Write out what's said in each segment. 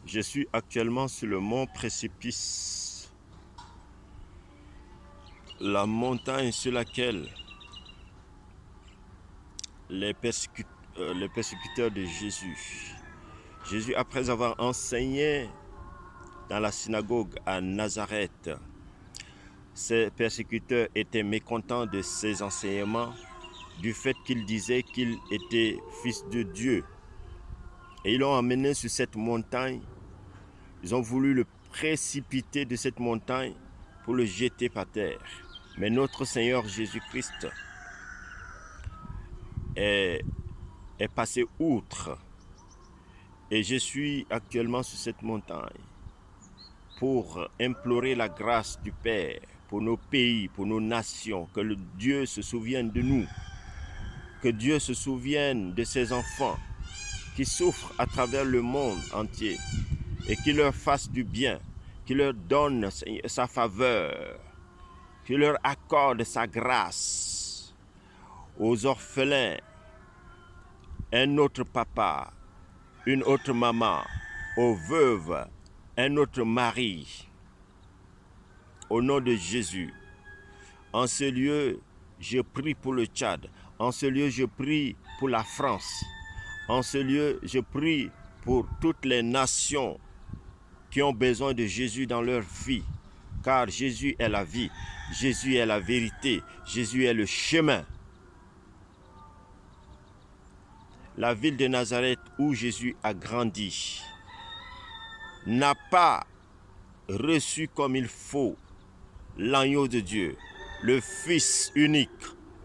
Je suis actuellement sur le mont Précipice, la montagne sur laquelle les persécuteurs de Jésus, après avoir enseigné dans la synagogue à Nazareth, ces persécuteurs étaient mécontents de ses enseignements, du fait qu'il disait qu'il était fils de Dieu. Et ils l'ont emmené sur cette montagne. Ils ont voulu le précipiter de cette montagne pour le jeter par terre. Mais notre Seigneur Jésus-Christ est passé outre. Et je suis actuellement sur cette montagne pour implorer la grâce du Père pour nos pays, pour nos nations, que le Dieu se souvienne de nous, que Dieu se souvienne de ses enfants qui souffrent à travers le monde entier et qu'il leur fasse du bien, qu'il leur donne sa faveur, qu'il leur accorde sa grâce. Aux orphelins, un autre papa, une autre maman, aux veuves, un autre mari. Au nom de Jésus, en ce lieu, je prie pour le Tchad. En ce lieu, je prie pour la France. En ce lieu, je prie pour toutes les nations qui ont besoin de Jésus dans leur vie. Car Jésus est la vie, Jésus est la vérité, Jésus est le chemin. La ville de Nazareth où Jésus a grandi n'a pas reçu comme il faut l'agneau de Dieu, le Fils unique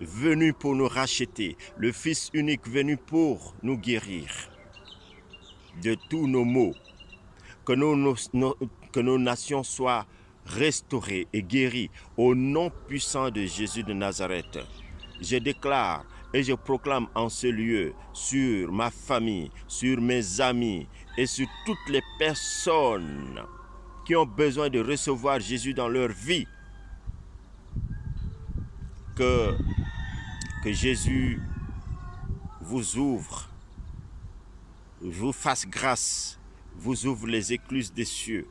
venu pour nous racheter, le Fils unique venu pour nous guérir de tous nos maux, que nos nations soient restaurées et guéries au nom puissant de Jésus de Nazareth. Je déclare et je proclame en ce lieu sur ma famille, sur mes amis et sur toutes les personnes qui ont besoin de recevoir Jésus dans leur vie, que Jésus vous ouvre, vous fasse grâce, vous ouvre les écluses des cieux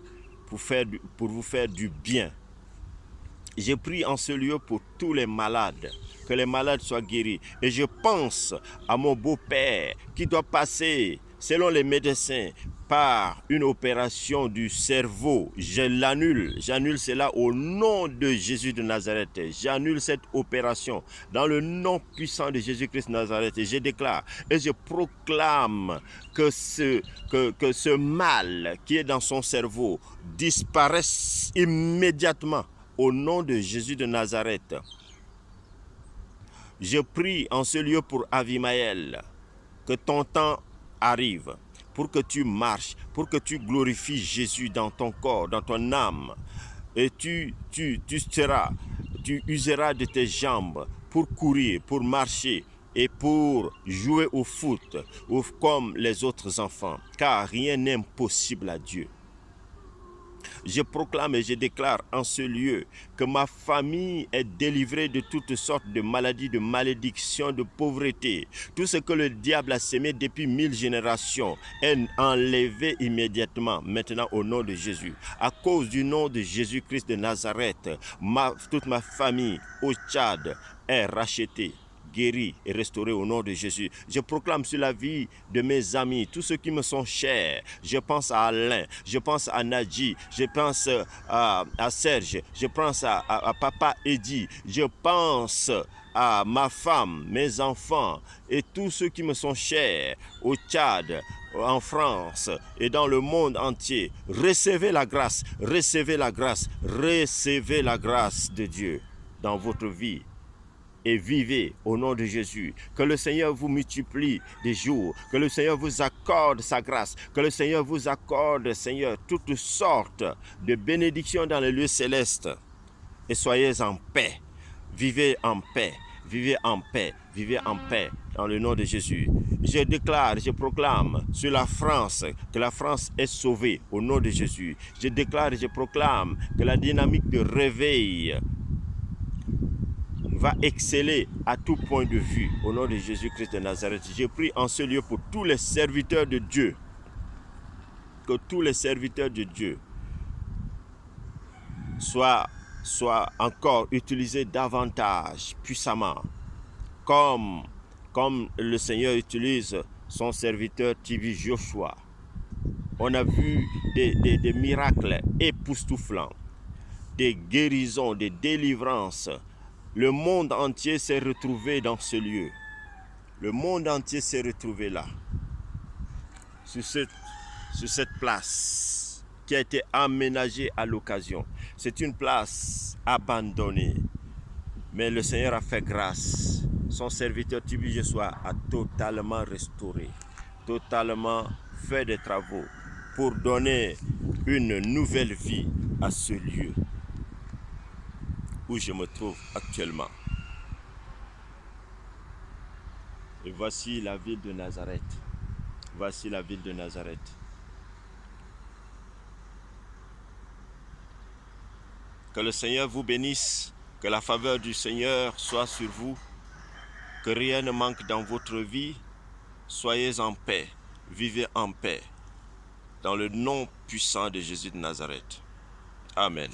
pour vous faire du bien. Je prie en ce lieu pour tous les malades, que les malades soient guéris. Et je pense à mon beau-père qui doit passer, selon les médecins, par une opération du cerveau. J'annule cela au nom de Jésus de Nazareth. J'annule cette opération dans le nom puissant de Jésus-Christ de Nazareth. Et je déclare et je proclame que ce mal qui est dans son cerveau disparaisse immédiatement au nom de Jésus de Nazareth. Je prie en ce lieu pour Avimaël, que ton temps arrive, pour que tu marches, pour que tu glorifies Jésus dans ton corps, dans ton âme. Et tu useras de tes jambes pour courir, pour marcher et pour jouer au foot, comme les autres enfants, car rien n'est impossible à Dieu. Je proclame et je déclare en ce lieu que ma famille est délivrée de toutes sortes de maladies, de malédictions, de pauvreté. Tout ce que le diable a sémé depuis 1000 générations est enlevé immédiatement, maintenant au nom de Jésus. À cause du nom de Jésus-Christ de Nazareth, toute ma famille au Tchad est rachetée, guéri et restauré au nom de Jésus. Je proclame sur la vie de mes amis, tous ceux qui me sont chers. Je pense à Alain, je pense à Nadji, je pense à Serge, je pense à Papa Eddy, je pense à ma femme, mes enfants et tous ceux qui me sont chers au Tchad, en France et dans le monde entier. Recevez la grâce, recevez la grâce, recevez la grâce de Dieu dans votre vie. Et vivez au nom de Jésus. Que le Seigneur vous multiplie des jours. Que le Seigneur vous accorde sa grâce. Que le Seigneur vous accorde, Seigneur, toutes sortes de bénédictions dans les lieux célestes. Et soyez en paix. Vivez en paix. Vivez en paix. Vivez en paix dans le nom de Jésus. Je déclare, je proclame sur la France que la France est sauvée au nom de Jésus. Je déclare et je proclame que la dynamique de réveil va exceller à tout point de vue au nom de Jésus-Christ de Nazareth. Je prie en ce lieu pour tous les serviteurs de Dieu que tous les serviteurs de Dieu soient encore utilisés davantage, puissamment, comme le Seigneur utilise son serviteur Tibi Joshua. On a vu des miracles époustouflants, des guérisons, des délivrances. Le monde entier s'est retrouvé dans ce lieu. Le monde entier s'est retrouvé là, sur cette place qui a été aménagée à l'occasion. C'est une place abandonnée, mais le Seigneur a fait grâce. Son serviteur Tibi Joshua a totalement restauré, totalement fait des travaux pour donner une nouvelle vie à ce lieu où je me trouve actuellement. Et voici la ville de Nazareth. Voici la ville de Nazareth. Que le Seigneur vous bénisse, que la faveur du Seigneur soit sur vous, que rien ne manque dans votre vie. Soyez en paix, vivez en paix, dans le nom puissant de Jésus de Nazareth. Amen.